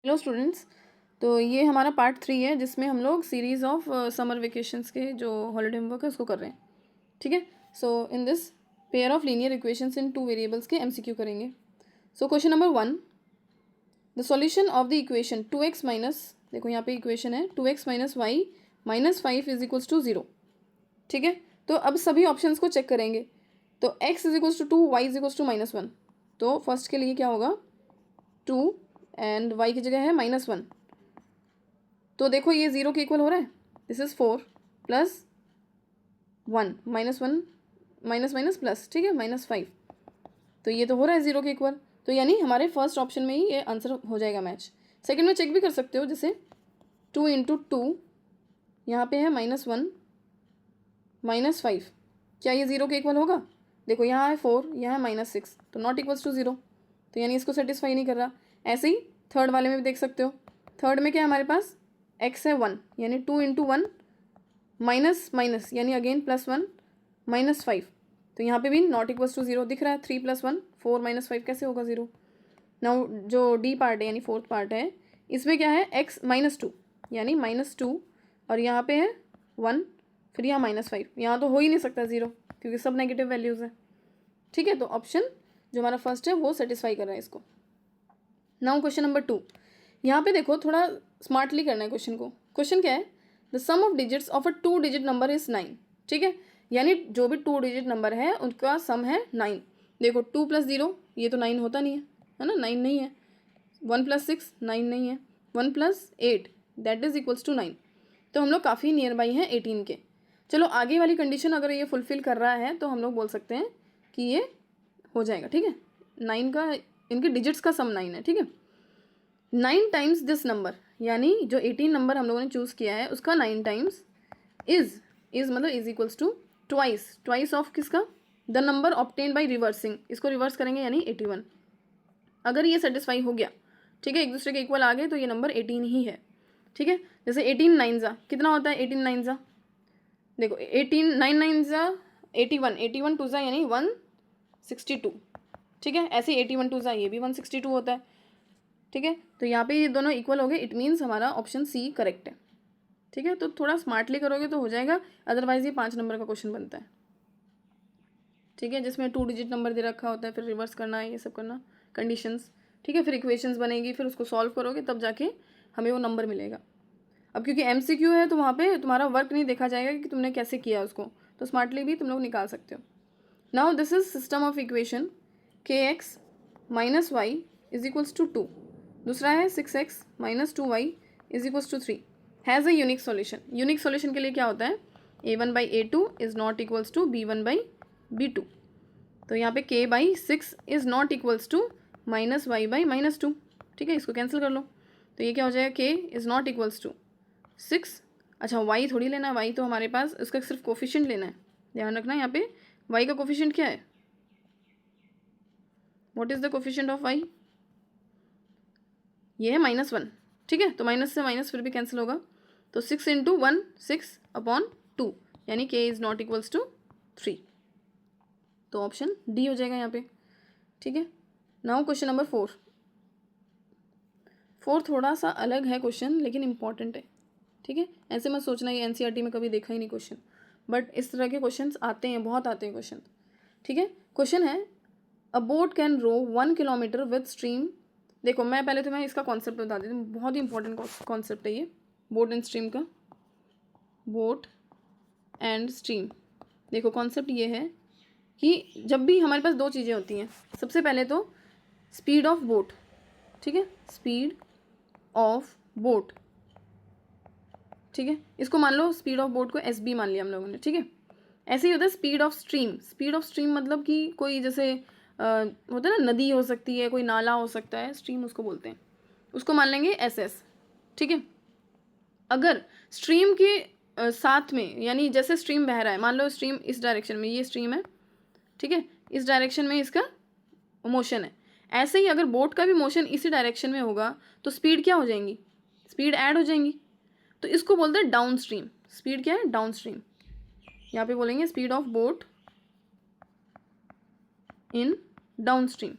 Hello students, तो ये हमारा पार्ट 3 है जिसमें हम लोग सीरीज़ ऑफ समर वेकेशंस के जो हॉलीडे होमवर्क है उसको कर रहे हैं। ठीक है, so in this pair of linear equations in 2 variables के एमसीक्यू करेंगे। So question number 1, the solution of the equation 2x minus, देखो यहाँ पे इक्वेशन है 2x minus Y minus 5 is equals to 0। ठीक है, तो अब सभी ऑप्शंस को चेक करेंगे। तो x is equals to 2, y is equals to -1। तो फर्स्ट के लिए क्या होगा 2 एंड y की जगह है -1। तो देखो ये 0 के इक्वल हो रहा है। This is 4 plus 1 -1 minus minus plus, ठीक है, -5। तो ये तो हो रहा है 0 के इक्वल। तो यानी हमारे फर्स्ट ऑप्शन में ही ये आंसर हो जाएगा मैच। सेकंड में चेक भी कर सकते हो, जैसे 2 इंटू 2, यहाँ पे है -1 -5, क्या ये 0 के इक्वल होगा? देखो यहाँ है 4, यहाँ है -6, तो नॉट इक्वल्स टू 0, तो यानी इसको सेटिस्फाई नहीं कर रहा। ऐसे ही थर्ड वाले में भी देख सकते हो। थर्ड में क्या है हमारे पास, x है 1, यानी 2 इंटू 1 माइनस माइनस यानी अगेन +1 -5, तो यहाँ पे भी नॉट इक्वल्स टू 0 दिख रहा है। 3 + 1 4 -5 कैसे होगा 0? नाउ जो डी पार्ट है यानी फोर्थ पार्ट है, इसमें क्या है x -2 यानी -2, और यहाँ पे है 1, फिर यहाँ -5, यहाँ तो हो ही नहीं सकता 0 क्योंकि सब नेगेटिव वैल्यूज़ है। ठीक है, तो ऑप्शन जो हमारा फर्स्ट है वो सेटिस्फाई कर रहा है इसको। नाउ क्वेश्चन नंबर 2, यहाँ पे देखो थोड़ा स्मार्टली करना है क्वेश्चन को। क्वेश्चन क्या है, the sum of digits of a 2 digit number is 9। ठीक है, यानी जो भी 2 डिजिट नंबर है उनका सम है 9। देखो 2 + 0 ये तो 9 होता नहीं है ना, 9 नहीं है। 1 + 6 9 नहीं है। 1 + 8 दैट इज इक्वल्स टू 9। तो हम लोग काफ़ी नियर बाई हैं 18 के। चलो आगे वाली कंडीशन अगर ये फुलफिल कर रहा है तो हम लोग बोल सकते हैं कि ये हो जाएगा। ठीक है, 9 का, इनके डिजिट्स का सम 9 है। ठीक है, 9 टाइम्स दिस नंबर, यानी जो 18 नंबर हम लोगों ने चूज़ किया है उसका 9 टाइम्स इज मतलब is equals to twice of किसका, the number obtain by reversing. इसको रिवर्स करेंगे यानी 81। अगर ये सेटिस्फाई हो गया, ठीक है, एक दूसरे के इक्वल आ गए, तो ये नंबर 18 ही है। ठीक है, जैसे 18 9 जा कितना होता है, 18 9 जा देखो 18 9 9 जा 81, 81 2 जा यानी 162। ठीक है, ऐसे 81 2 जा ये भी 162 होता है। ठीक है, तो यहाँ पे ये दोनों इक्वल हो गए, इट मीन्स हमारा ऑप्शन सी करेक्ट है। ठीक है, तो थोड़ा स्मार्टली करोगे तो हो जाएगा, अदरवाइज ये 5 नंबर का क्वेश्चन बनता है। ठीक है, जिसमें 2 डिजिट नंबर दे रखा होता है, फिर रिवर्स करना है, ये सब करना, कंडीशंस। ठीक है, फिर इक्वेशंस बनेगी, फिर उसको सॉल्व करोगे तब जाके हमें वो नंबर मिलेगा। अब क्योंकि MCQ है तो वहाँ पे तुम्हारा वर्क नहीं देखा जाएगा कि तुमने कैसे किया उसको, तो स्मार्टली भी तुम लोग निकाल सकते हो। Now this is system of equation kx minus y is equals to 2। दूसरा है 6x minus 2y is equals to 3, has a unique solution. Unique solution के लिए क्या होता है, a1/a2 is not equals to b1/b2। तो यहाँ पे k/6 is not equals to -y/-2। ठीक है, इसको कैंसिल कर लो, तो ये क्या हो जाएगा, k is not equals to 6। अच्छा y थोड़ी लेना है, y तो हमारे पास उसका सिर्फ कोफिशिएंट लेना है। ध्यान रखना यहाँ पे y का कोफिशिएंट क्या है, what is the coefficient of y, ये है -1। ठीक है, तो माइनस से माइनस फिर भी कैंसिल होगा, तो 6 इंटू 1 6/2 यानी k is not equals to 3। तो ऑप्शन डी हो जाएगा यहाँ पे। ठीक है, नाउ क्वेश्चन नंबर 4। थोड़ा सा अलग है क्वेश्चन लेकिन इंपॉर्टेंट है। ठीक है, ऐसे मत सोचना ये NCERT में कभी देखा ही नहीं क्वेश्चन, बट इस तरह के क्वेश्चन आते हैं, बहुत आते हैं क्वेश्चन। ठीक है, क्वेश्चन है a boat can row 1 kilometre with stream. देखो मैं पहले तुम्हें इसका कॉन्सेप्ट बता देती हूँ, बहुत ही इंपॉर्टेंट कॉन्सेप्ट है ये बोट एंड स्ट्रीम का। बोट एंड स्ट्रीम, देखो कॉन्सेप्ट ये है कि जब भी हमारे पास दो चीज़ें होती हैं, सबसे पहले तो स्पीड ऑफ बोट। ठीक है, स्पीड ऑफ बोट, ठीक है, इसको मान लो स्पीड ऑफ बोट को SB मान लिया हम लोगों ने। ठीक है, ऐसे ही होता है speed of stream. Speed of stream मतलब कि कोई जैसे होता है ना, नदी हो सकती है, कोई नाला हो सकता है, स्ट्रीम उसको बोलते हैं, उसको मान लेंगे SS। ठीक है, अगर स्ट्रीम के साथ में, यानी जैसे स्ट्रीम बह रहा है, मान लो स्ट्रीम इस डायरेक्शन में, ये स्ट्रीम है, ठीक है, इस डायरेक्शन में इसका मोशन है, ऐसे ही अगर बोट का भी मोशन इसी डायरेक्शन में होगा तो स्पीड क्या हो जाएंगी, स्पीड ऐड हो जाएंगी, तो इसको बोलते हैं डाउन स्ट्रीम। स्पीड क्या है, डाउन स्ट्रीम। यहाँ पे बोलेंगे speed of boat in down stream.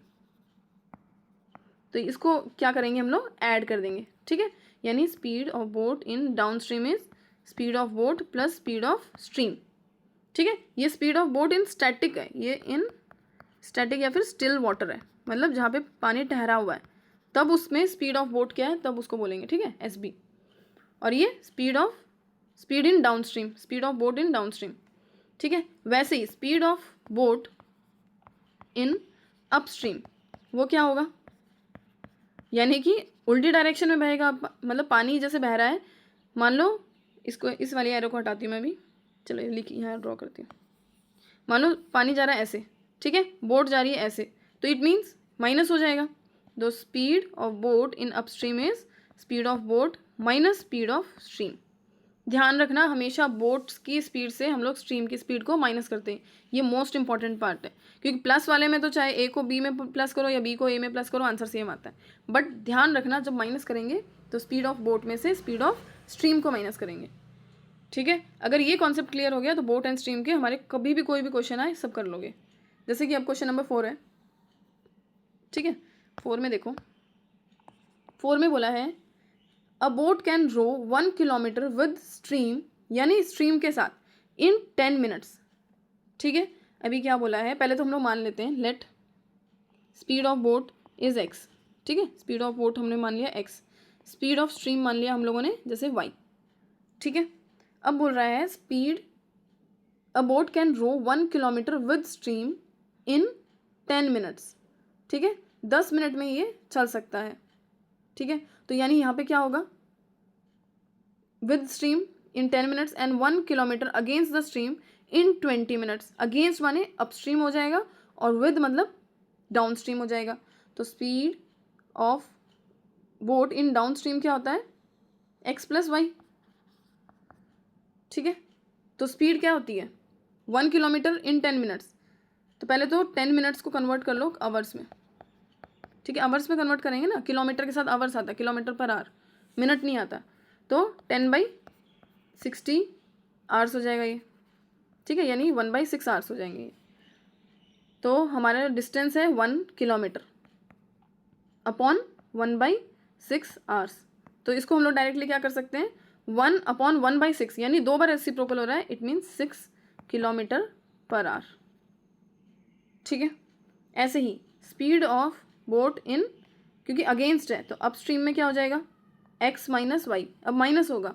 तो इसको क्या करेंगे हम लोग, ऐड कर देंगे, ठीक है। यानी speed of boat in down stream is speed of boat plus speed of stream, ठीक है। ये speed of boat in static है, ये इन स्टैटिक या फिर स्टिल वाटर है, मतलब जहाँ पे पानी ठहरा हुआ है, तब उसमें स्पीड ऑफ बोट क्या है, तब उसको बोलेंगे, ठीक है, SB। और ये speed in downstream, speed of boat in downstream, ठीक है। वैसे ही speed of boat in upstream वो क्या होगा, यानी कि उल्टी डायरेक्शन में बहेगा, मतलब पानी जैसे बह रहा है, मान लो इसको, इस वाली एरो को हटाती हूँ मैं भी, चलो लिख यहाँ ड्रॉ करती हूँ। मान लो पानी जा रहा है ऐसे, ठीक है, बोट जा रही है ऐसे, तो इट मीन्स माइनस हो जाएगा। The speed of boat in upstream is speed of boat minus speed of stream. ध्यान रखना, हमेशा बोट्स की स्पीड से हम लोग स्ट्रीम की स्पीड को माइनस करते हैं, ये मोस्ट इंपॉर्टेंट पार्ट है, क्योंकि प्लस वाले में तो चाहे ए को बी में प्लस करो या बी को ए में प्लस करो, आंसर सेम आता है। बट ध्यान रखना, जब माइनस करेंगे तो स्पीड ऑफ बोट में से स्पीड ऑफ स्ट्रीम को माइनस करेंगे, ठीक है। अगर ये कॉन्सेप्ट क्लियर हो गया तो बोट एंड स्ट्रीम के हमारे कभी भी कोई भी क्वेश्चन आए सब कर लोगे। जैसे कि अब क्वेश्चन नंबर 4 है, ठीक है। 4 में देखो, 4 में बोला है a boat can row 1 kilometre with stream, यानी स्ट्रीम के साथ इन 10 मिनट्स, ठीक है। अभी क्या बोला है, पहले तो हम लोग मान लेते हैं, let speed of boat is x, ठीक है। स्पीड ऑफ बोट हमने मान लिया x, स्पीड ऑफ स्ट्रीम मान लिया हम लोगों ने जैसे y, ठीक है। अब बोल रहा है speed a boat can row 1 kilometre with stream in 10 minutes, ठीक है, 10 मिनट में ये चल सकता है, ठीक है। तो यानी यहाँ पे क्या होगा, with stream in 10 minutes and 1 kilometre against the stream in 20 minutes. Against माने अपस्ट्रीम हो जाएगा और विद मतलब डाउन स्ट्रीम हो जाएगा। तो speed of boat in down stream क्या होता है, x प्लस वाई, ठीक है। तो स्पीड क्या होती है, 1 किलोमीटर इन 10 मिनट्स। तो पहले तो 10 मिनट्स को कन्वर्ट कर लो आवर्स में, ठीक है। आवर्स में कन्वर्ट करेंगे ना, किलोमीटर के साथ आवर्स आता है, किलोमीटर पर आवर, मिनट नहीं आता। तो 10/60 आवर्स हो जाएगा ये, ठीक है, यानी 1/6 आवर्स हो जाएंगे। तो हमारा डिस्टेंस है 1 किलोमीटर अपॉन 1/6 आवर्स। तो इसको हम लोग डायरेक्टली क्या कर सकते हैं, 1/1/6, यानी 2 बार रेसिप्रोकल हो रहा है, it means 6 kilometre per hour, ठीक है। ऐसे ही स्पीड ऑफ बोट इन, क्योंकि अगेंस्ट है तो अपस्ट्रीम में क्या हो जाएगा, x माइनस वाई, अब माइनस होगा,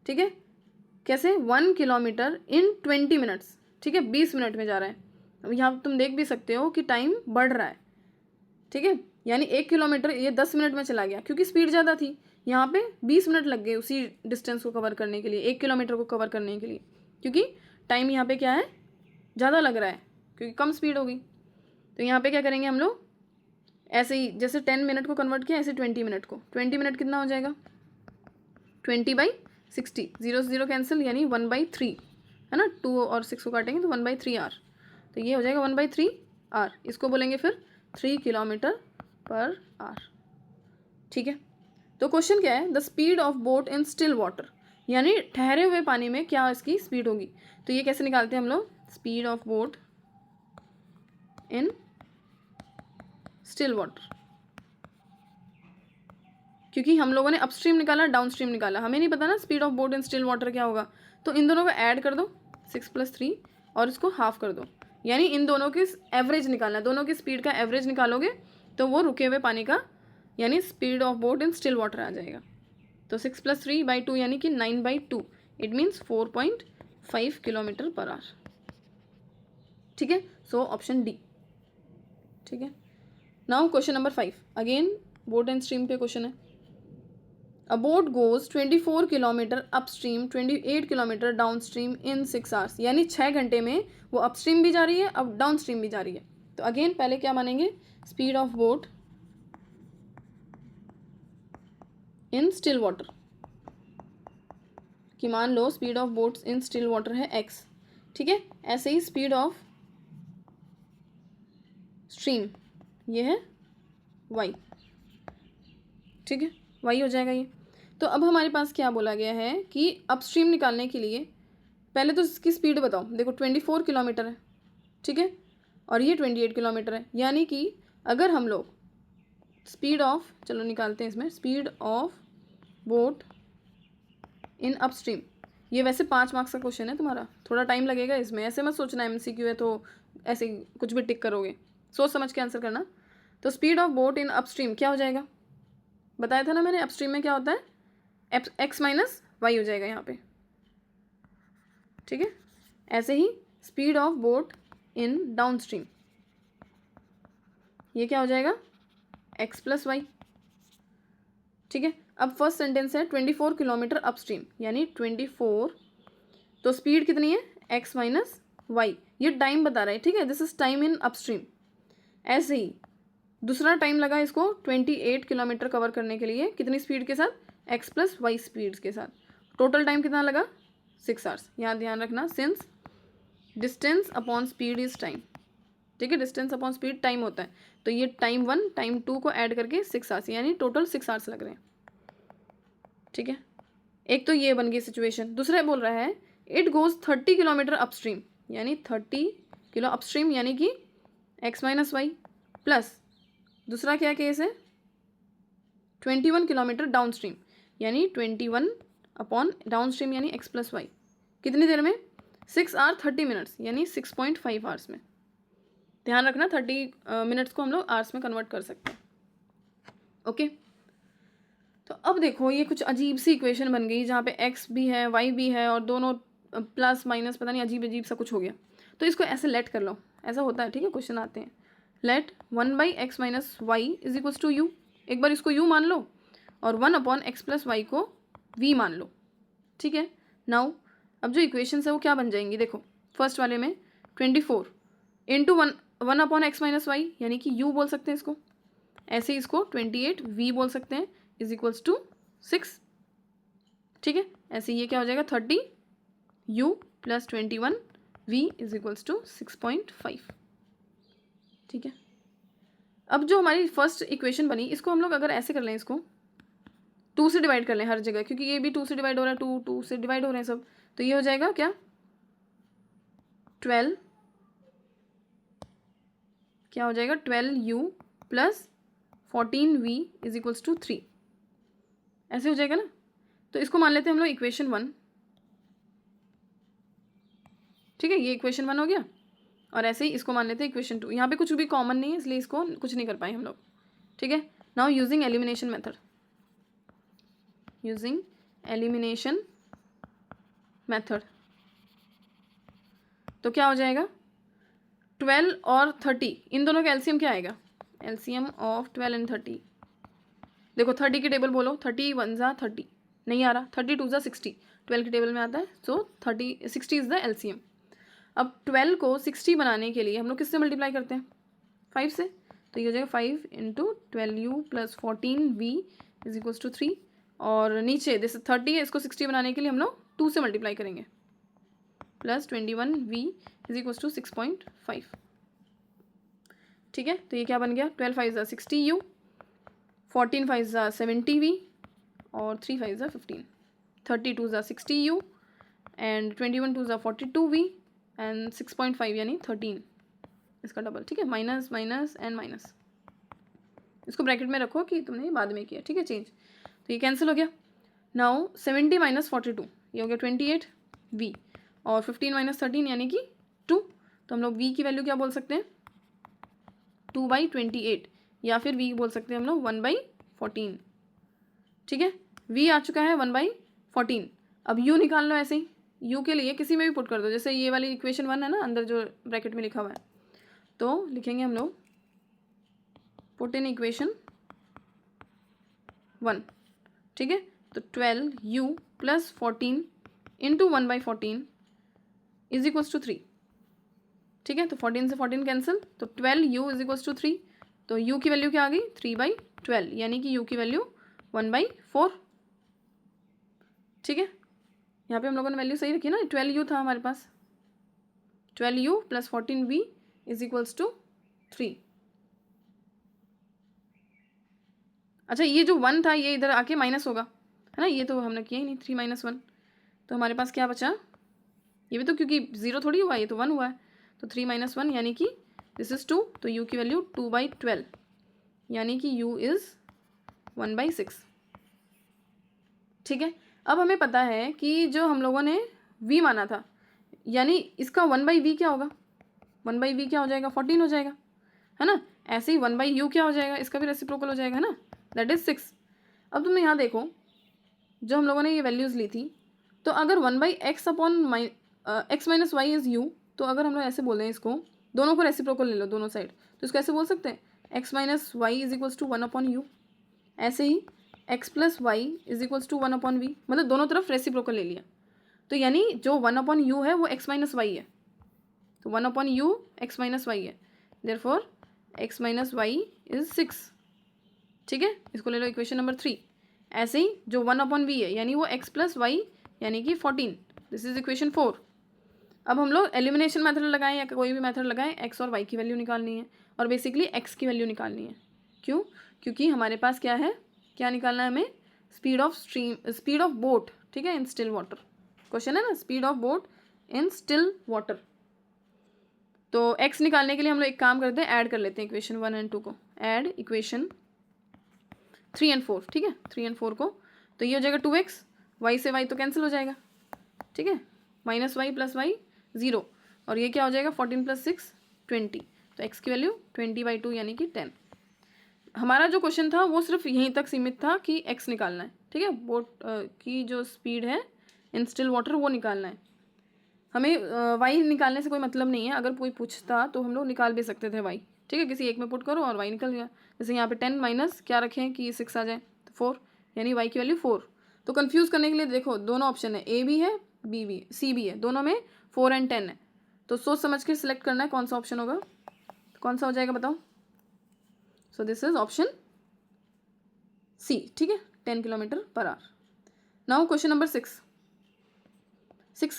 ठीक है। कैसे, 1 किलोमीटर इन 20 मिनट्स, ठीक है, 20 मिनट में जा रहा है। अब यहाँ तुम देख भी सकते हो कि टाइम बढ़ रहा है, ठीक है, यानी 1 किलोमीटर ये 10 मिनट में चला गया, क्योंकि स्पीड ज़्यादा थी, यहाँ पे 20 मिनट लग गए उसी डिस्टेंस को कवर करने के लिए, 1 किलोमीटर को कवर करने के लिए, क्योंकि टाइम यहाँ पे क्या है, ज़्यादा लग रहा है, क्योंकि कम स्पीड होगी। तो यहाँ पे क्या करेंगे हम लोग, ऐसे ही जैसे 10 मिनट को कन्वर्ट किया, ऐसे 20 मिनट को, 20 मिनट कितना हो जाएगा, 20/60, 0 से 0 कैंसिल, यानी 1/3 है ना, 2 और 6 को काटेंगे तो 1/3 आवर, तो ये हो जाएगा 1/3 आवर। इसको बोलेंगे फिर 3 किलोमीटर पर आवर, ठीक है। तो क्वेश्चन क्या है, the speed of boat in still water, यानी ठहरे हुए पानी में क्या इसकी स्पीड होगी। तो ये कैसे निकालते हैं हम लोग, speed of boat in still water, क्योंकि हम लोगों ने अपस्ट्रीम निकाला, डाउन स्ट्रीम निकाला, हमें नहीं पता ना speed of boat in still water क्या होगा। तो इन दोनों को ऐड कर दो, 6 + 3, और इसको हाफ कर दो, यानी इन दोनों की एवरेज निकालना है, दोनों की स्पीड का एवरेज निकालोगे तो वो रुके हुए पानी का, यानी speed of boat in still water आ जाएगा। तो 6 + 3/2 यानी कि 9/2, it means 4.5 kilometre per hour, ठीक है। सो ऑप्शन डी, ठीक है। Now question number 5, again boat and stream पे क्वेश्चन है। A boat goes 24 kilometre upstream, 28 kilometre downstream in 6 hours, यानी 6 घंटे में वो अपस्ट्रीम भी जा रही है, अब डाउन स्ट्रीम भी जा रही है। तो अगेन पहले क्या मानेंगे, speed of boat in still water, कि मान लो speed of boats in still water है x, ठीक है। ऐसे ही स्पीड ऑफ स्ट्रीम ये है y, ठीक है, y हो जाएगा ये। तो अब हमारे पास क्या बोला गया है कि अपस्ट्रीम निकालने के लिए पहले तो इसकी स्पीड बताओ। देखो 24 किलोमीटर है, ठीक है, और ये 28 किलोमीटर है, यानी कि अगर हम लोग स्पीड ऑफ, चलो निकालते हैं इसमें, speed of boat in upstream. ये वैसे 5 मार्क्स का क्वेश्चन है तुम्हारा, थोड़ा टाइम लगेगा इसमें, ऐसे मत सोचना MCQ है तो ऐसे कुछ भी टिक करोगे, सोच समझ के आंसर करना। तो speed of boat in upstream क्या हो जाएगा, बताया था ना मैंने, अपस्ट्रीम में क्या होता है, x माइनस वाई हो जाएगा यहाँ पे, ठीक है। ऐसे ही speed of boat in downstream, ये क्या हो जाएगा, x प्लस वाई, ठीक है। अब फर्स्ट सेंटेंस है 24 किलोमीटर अपस्ट्रीम, यानी 24, तो स्पीड कितनी है, x माइनस वाई, ये टाइम बता रहा है, ठीक है, this is time in upstream. ऐसे ही दूसरा टाइम लगा इसको 28 किलोमीटर कवर करने के लिए, कितनी स्पीड के साथ, x प्लस वाई स्पीड के साथ, टोटल टाइम कितना लगा, 6 आवर्स। यहाँ ध्यान रखना, since distance upon speed is time, ठीक है, डिस्टेंस अपॉन स्पीड टाइम होता है, तो ये टाइम 1 टाइम 2 को ऐड करके 6 आवर्स, यानी टोटल 6 आवर्स लग रहे हैं, ठीक है। एक तो ये बन गई सिचुएशन। दूसरा बोल रहा है इट गोज 30 किलोमीटर अपस्ट्रीम, यानी 30 किलो अपस्ट्रीम, यानी कि x माइनस वाई, प्लस दूसरा क्या केस है 21 किलोमीटर डाउन स्ट्रीम, यानी 21 अपॉन डाउन स्ट्रीम यानी x प्लस वाई, कितनी देर में, 6 आवर 30 मिनट्स, यानी 6.5 आवर्स में। ध्यान रखना 30 मिनट्स को हम लोग आवर्स में कन्वर्ट कर सकते हैं, ओके। तो अब देखो ये कुछ अजीब सी इक्वेशन बन गई जहाँ पे x भी है y भी है और दोनों प्लस माइनस, पता नहीं अजीब अजीब सा कुछ हो गया। तो इसको ऐसे लेट कर लो, ऐसा होता है, ठीक है, क्वेश्चन आते हैं, let 1/x minus y is equals to u, एक बार इसको u मान लो और 1/x प्लस वाई को v मान लो, ठीक है। नाउ अब जो इक्वेशन है वो क्या बन जाएंगी, देखो फर्स्ट वाले में 24 इंटू 1/x माइनस वाई, यानी कि u बोल सकते हैं इसको, ऐसे ही इसको 28 v बोल सकते हैं, इज इक्वल्स टू 6, ठीक है। ऐसे ये क्या हो जाएगा 30 u plus 21 v is equals to 6.5, ठीक है। अब जो हमारी फर्स्ट इक्वेशन बनी, इसको हम लोग अगर ऐसे कर लें, इसको 2 से डिवाइड कर लें हर जगह, क्योंकि ये भी 2 से डिवाइड हो रहा है, 2 से डिवाइड हो रहे हैं सब, तो ये हो जाएगा क्या 12, क्या हो जाएगा 12u plus 14v is equals to 3, ऐसे हो जाएगा ना। तो इसको मान लेते हैं हम लोग इक्वेशन 1, ठीक है, ये इक्वेशन 1 हो गया, और ऐसे ही इसको मान लेते हैं इक्वेशन 2। यहाँ पे कुछ भी कॉमन नहीं है इसलिए इसको कुछ नहीं कर पाए हम लोग, ठीक है। Now using elimination method, using elimination method, तो क्या हो जाएगा 12 और 30, इन दोनों का एलसीएम क्या आएगा, एलसीएम ऑफ 12 एंड 30, देखो 30 की टेबल बोलो, 30 1 जा 30, नहीं आ रहा, 30 2 जा 60, 12 की टेबल में आता है, सो 60 इज द एलसीएम। अब 12 को 60 बनाने के लिए हम लोग किससे मल्टीप्लाई करते हैं, 5 से, तो ये हो जाएगा 5 into 12u plus 14v is equals to 3, और नीचे जैसे 30 है, इसको 60 बनाने के लिए हम लोग 2 से मल्टीप्लाई करेंगे, plus 21v is equals to 6.5, ठीक है। तो ये क्या बन गया 12 5 ज़ा 60u, 14 5 ज़ा 70v और 3 5 ज़ा 15, 32 ज़ा 60u एंड 21 2 ज़ा 42v एंड 6.5 यानी 13, इसका डबल, ठीक है, माइनस माइनस एंड माइनस, इसको ब्रैकेट में रखो कि तुमने बाद में किया, ठीक है, चेंज, तो ये कैंसिल हो गया। नाउ 70 माइनस 42, ये हो गया 28v और 15 माइनस 13 यानी कि 2, तो हम लोग v की वैल्यू क्या बोल सकते हैं 2/28, या फिर v बोल सकते हैं हम लोग 1/14, ठीक है। v आ चुका है 1/14, अब u निकाल लो, ऐसे ही u के लिए किसी में भी पुट कर दो, जैसे ये वाली इक्वेशन 1 है ना, अंदर जो ब्रैकेट में लिखा हुआ है, तो लिखेंगे हम लोग पुट इन इक्वेशन 1, ठीक है। तो 12u plus 14 into 1/14 is equals to 3, ठीक है। तो 14 से 14 कैंसिल, तो 12u इज इक्वल्स टू 3, तो u की वैल्यू क्या आ गई 3/12, यानी कि u की वैल्यू 1/4, ठीक है। यहाँ पे हम लोगों ने वैल्यू सही रखी ना, 12u था हमारे पास, 12u plus 14v is equals to 3। अच्छा ये जो 1 था ये इधर आके माइनस होगा, है ना, ये तो हमने किया ही नहीं, 3 - 1, तो हमारे पास क्या बचा, ये भी तो क्योंकि 0 थोड़ी हुआ है, ये तो 1 हुआ है, तो 3 - 1 यानी कि दिस इज 2, तो u की वैल्यू 2/12, यानी कि u इज़ 1/6। ठीक है, अब हमें पता है कि जो हम लोगों ने v माना था, यानी इसका 1/v क्या होगा, 1/v क्या हो जाएगा, 14 हो जाएगा, है ना। ऐसे ही 1/u क्या हो जाएगा, इसका भी रेसिप्रोकल हो जाएगा, है ना, दैट इज़ 6। अब तुमने यहाँ देखो, जो हम लोगों ने ये वैल्यूज़ ली थी, तो अगर 1/x upon x minus y is u, तो अगर हम लोग ऐसे बोल रहे हैं इसको, दोनों को रेसिप्रोकल ले लो दोनों साइड, तो इसको ऐसे बोल सकते हैं x minus y is equals to 1/u। ऐसे ही x plus y is equals to 1/v, मतलब दोनों तरफ रेसिप्रोकल ले लिया, तो यानी जो 1/u है वो x माइनस वाई है, तो 1/u x माइनस वाई है, therefore x minus y is 6। ठीक है, इसको ले लो इक्वेशन नंबर 3। ऐसे ही जो 1/v है यानी वो x प्लस वाई यानी कि 14, दिस इज इक्वेशन 4। अब हम लोग एलिमिनेशन मेथड लगाएं या कोई भी मेथड लगाएं, x और y की वैल्यू निकालनी है, और बेसिकली x की वैल्यू निकालनी है। क्यों, क्योंकि हमारे पास क्या है, क्या निकालना है हमें, स्पीड ऑफ बोट, ठीक है, इन स्टिल वाटर। क्वेश्चन है ना, speed of boat in still water. तो x निकालने के लिए हम लोग एक काम करते हैं, ऐड कर लेते हैं इक्वेशन 1 एंड 2 को, ऐड इक्वेशन 3 एंड 4, ठीक है, 3 एंड 4 को, तो ये हो जाएगा 2x, y से y तो कैंसिल हो जाएगा, ठीक है, माइनस वाई प्लस वाई 0, और ये क्या हो जाएगा 14 प्लस 6 20, तो x की वैल्यू 20/2 यानी कि 10। हमारा जो क्वेश्चन था वो सिर्फ यहीं तक सीमित था कि x निकालना है, ठीक है, बोट की जो स्पीड है इन स्टिल वाटर वो निकालना है। हमें y निकालने से कोई मतलब नहीं है, अगर कोई पूछता तो हम लोग निकाल भी सकते थे y, ठीक है, किसी एक में पुट करो और y निकल गया। जैसे यहाँ पे 10 माइनस क्या रखें कि 6 आ जाए, तो 4, यानी y की वैल्यू 4। तो कंफ्यूज करने के लिए देखो दोनों ऑप्शन है, a भी है b भी, c भी है, दोनों में 4 एंड 10 है, तो सोच समझ के सिलेक्ट करना है कौन सा ऑप्शन होगा, तो कौन सा हो जाएगा बताओ। So this is option C, ठीक है, 10 km/h। नाउ क्वेश्चन नंबर 6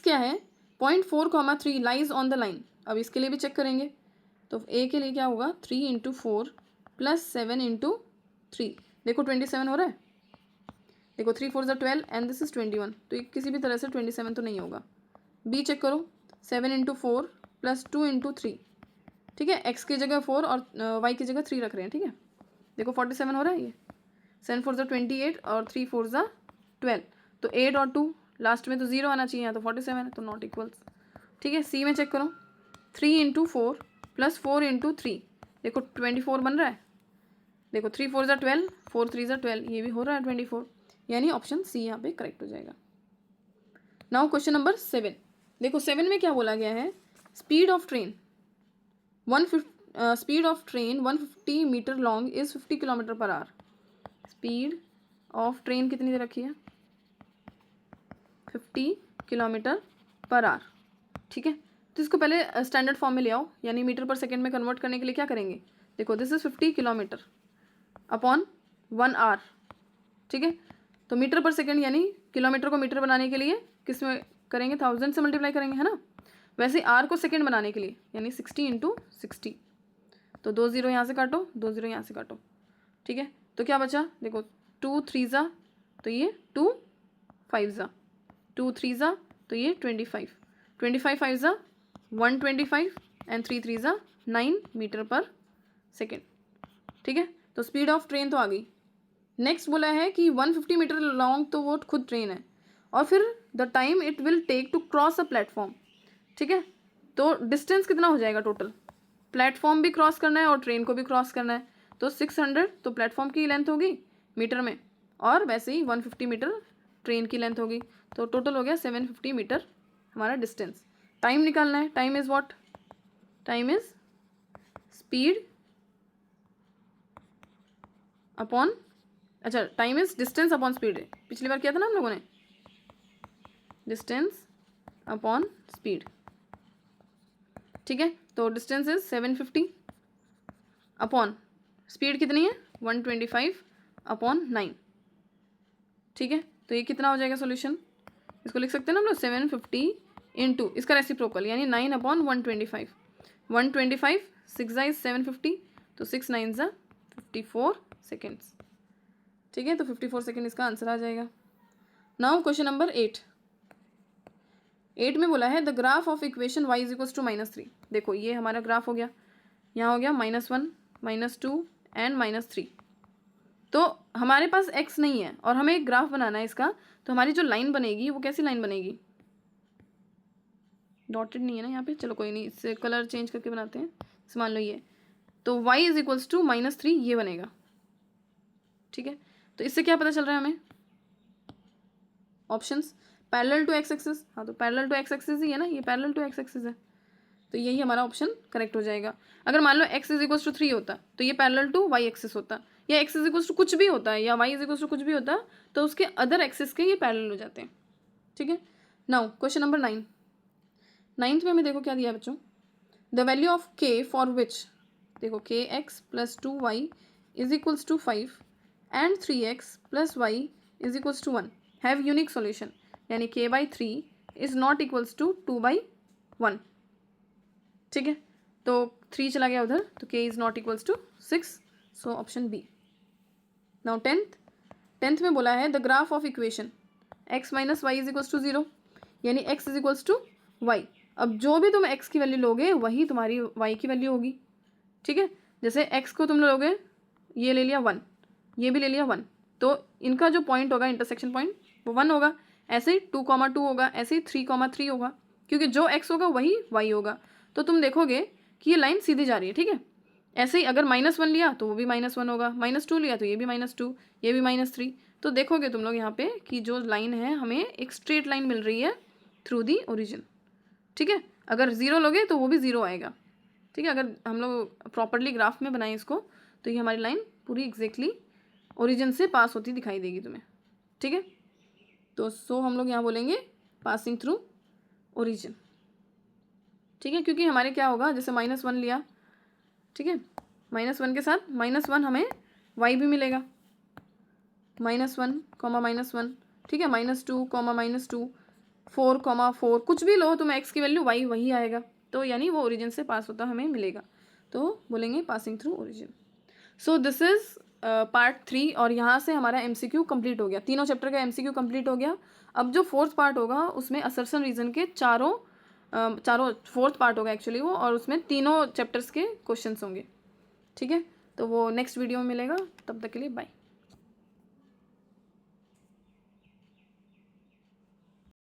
क्या है, 0.4, लाइज ऑन द लाइन। अब इसके लिए भी चेक करेंगे, तो ए के लिए क्या होगा, 3 × 4 + 7 × 3, देखो 27 हो रहा है, देखो 3 4 12 एंड दिस इज 21, तो ये किसी भी तरह से 27 तो नहीं होगा। बी चेक करो, 7 × 4 + 2 × 3, ठीक है, x की जगह 4 और y की जगह 3 रख रहे हैं, ठीक है, देखो 47 हो रहा है, ये 7 4 28 और 3 4 12, तो 8 और 2 लास्ट में तो 0 आना चाहिए, यहाँ तो 47 है, तो नॉट इक्वल्स, ठीक है। सी में चेक करो, 3 × 4 + 4 × 3, देखो 24 बन रहा है, देखो 3 4 12, 4 3 12, ये भी हो रहा है 24, यानी ऑप्शन सी यहाँ पे करेक्ट हो जाएगा। नाउ क्वेश्चन नंबर 7, देखो 7 में क्या बोला गया है, speed of train 150 metre long is 50 km/h। Speed of train कितनी दे रखी है, 50 km/h, ठीक है। तो इसको पहले स्टैंडर्ड फॉर्म में ले आओ, यानी मीटर पर सेकेंड में कन्वर्ट करने के लिए क्या करेंगे, देखो this is 50 km upon 1 hour, ठीक है, तो मीटर पर सेकेंड यानी किलोमीटर को मीटर बनाने के लिए किस में करेंगे, 1000 से मल्टीप्लाई करेंगे, है ना। वैसे आर को सेकेंड बनाने के लिए यानी 60 × 60, तो 2 0 यहाँ से काटो, 2 0 यहाँ से काटो, ठीक है, तो क्या बचा, देखो 2 3 तो ये 2 5 2 3 तो ये 25 25 5 125 एंड 3 3 9 मीटर पर सेकेंड, ठीक है। तो स्पीड ऑफ ट्रेन तो आ गई। नेक्स्ट बोला है कि 150 मीटर लॉन्ग, तो वो खुद ट्रेन है, और फिर the time it will take to cross a platform, ठीक है, तो डिस्टेंस कितना हो जाएगा टोटल, प्लेटफॉर्म भी क्रॉस करना है और ट्रेन को भी क्रॉस करना है, तो 600 तो प्लेटफॉर्म की लेंथ होगी मीटर में, और वैसे ही 150 मीटर ट्रेन की लेंथ होगी, तो टोटल हो गया 750 मीटर हमारा डिस्टेंस। टाइम निकालना है, time is what, time is speed upon, अच्छा time is distance upon speed है, पिछली बार किया था ना हम लोगों ने, डिस्टेंस अपॉन स्पीड, ठीक है, तो डिस्टेंस इज 750 अपॉन स्पीड कितनी है 125/9, ठीक है, तो ये कितना हो जाएगा सॉल्यूशन, इसको लिख सकते हैं ना हम लोग 750 × इसका रेसिप्रोकल यानी 9/125, 125 6 is 750, तो 6 9 54 सेकेंड्स, ठीक है, तो 54 सेकेंड इसका आंसर आ जाएगा। नाउ क्वेश्चन नंबर 8 में बोला है the graph of equation y = -3। देखो ये हमारा ग्राफ हो गया, यहाँ हो गया -1 -2 एंड -3। तो हमारे पास x नहीं है और हमें एक ग्राफ बनाना है इसका, तो हमारी जो लाइन बनेगी वो कैसी लाइन बनेगी, डॉटेड नहीं है ना यहाँ पे, चलो कोई नहीं, इससे कलर चेंज करके बनाते हैं। जैसे मान लो ये, तो y इज इक्वल्स टू -3 ये बनेगा, ठीक है। तो इससे क्या पता चल रहा है हमें, options parallel to x axis, हाँ तो पैरेलल टू एक्स एक्सिस ही है ना, ये पैरेलल टू एक्स एक्सिस है, तो यही हमारा ऑप्शन करेक्ट हो जाएगा। अगर मान लो x इज इक्वल्स टू 3 होता तो ये पैरेलल टू y एक्सिस होता, या x इज इक्वल्स टू कुछ भी होता है, या y इज इक्वल्स टू कुछ भी होता, तो उसके अदर एक्सिस के ये पैरेलल हो जाते हैं, ठीक है। नाउ क्वेश्चन नंबर 9, 9th में हमें देखो क्या दिया है बच्चों, the value of k for which, देखो kx plus 2y is equals to 5 and 3x plus y is equals to 1 have unique solution, यानी k/3 is not equals to 2/1, ठीक है। तो 3 चला गया उधर, तो k is not equals to 6, so option B. Now 10th में बोला है the graph of equation x minus y is equals to 0, यानी x is equals to y. अब जो भी तुम x की वैल्यू लोगे वही तुम्हारी y की वैल्यू होगी, ठीक है। जैसे x को तुम लोगे, ये ले लिया 1, ये भी ले लिया 1, तो इनका जो पॉइंट होगा इंटरसेक्शन पॉइंट वो 1 होगा। ऐसे ही 2,2 होगा, ऐसे ही 3,3 होगा, क्योंकि जो x होगा वही y होगा। तो तुम देखोगे कि ये लाइन सीधी जा रही है, ठीक है। ऐसे ही अगर -1 लिया तो वो भी -1 होगा, -2 लिया तो ये भी -2, ये भी -3। तो देखोगे तुम लोग यहाँ पे कि जो लाइन है हमें एक स्ट्रेट लाइन मिल रही है थ्रू दी ओरिजिन, ठीक है। अगर 0 लोगे तो वो भी 0 आएगा, ठीक है। अगर हम लोग प्रॉपरली ग्राफ में बनाएं इसको तो ये हमारी लाइन पूरी एग्जैक्टली ओरिजिन से पास होती दिखाई देगी तुम्हें, ठीक है। तो सो हम लोग यहाँ बोलेंगे पासिंग थ्रू ओरिजिन, ठीक है। क्योंकि हमारे क्या होगा, जैसे -1 लिया, ठीक है, -1 के साथ -1 हमें y भी मिलेगा, -1, -1, ठीक है, -2, -2, 4, कुछ भी लो तुम x की वैल्यू y वही आएगा, तो यानी वो ओरिजिन से पास होता हमें मिलेगा, तो बोलेंगे passing through origin. So this is part 3 और यहाँ से हमारा MCQ कंप्लीट हो गया, तीनों चैप्टर का MCQ कंप्लीट हो गया। अब जो 4th पार्ट होगा उसमें असर्शन रीजन के चारों 4th पार्ट होगा एक्चुअली वो, और उसमें तीनों चैप्टर्स के क्वेश्चंस होंगे, ठीक है। तो वो नेक्स्ट वीडियो में मिलेगा, तब तक के लिए बाय।